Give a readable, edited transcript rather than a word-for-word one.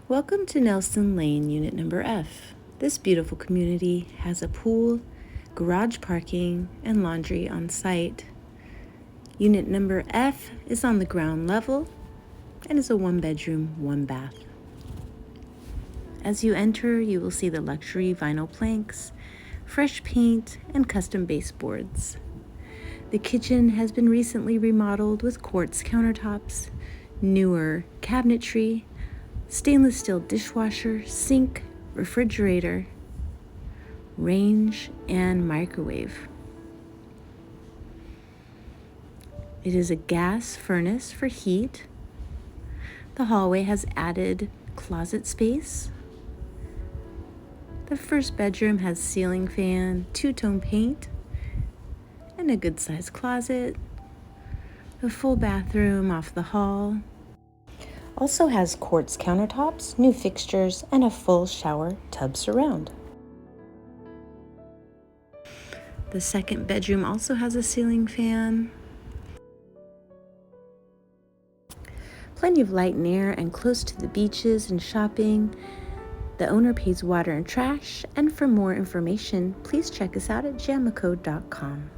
Welcome to Nelson Lane, Unit Number F. This beautiful community has a pool, garage parking, and laundry on site. Unit Number F is on the ground level and is a 1-bedroom, 1-bath. As you enter, you will see the luxury vinyl planks, fresh paint, and custom baseboards. The kitchen has been recently remodeled with quartz countertops, newer cabinetry, stainless steel dishwasher, sink, refrigerator, range, and microwave. It is a gas furnace for heat. The hallway has added closet space. The first bedroom has ceiling fan, two-tone paint, and a good-sized closet. The full bathroom off the hall also has quartz countertops, new fixtures, and a full shower tub surround. The second bedroom also has a ceiling fan, plenty of light and air, and close to the beaches and shopping. The owner pays water and trash, and for more information, please check us out at jamico.com.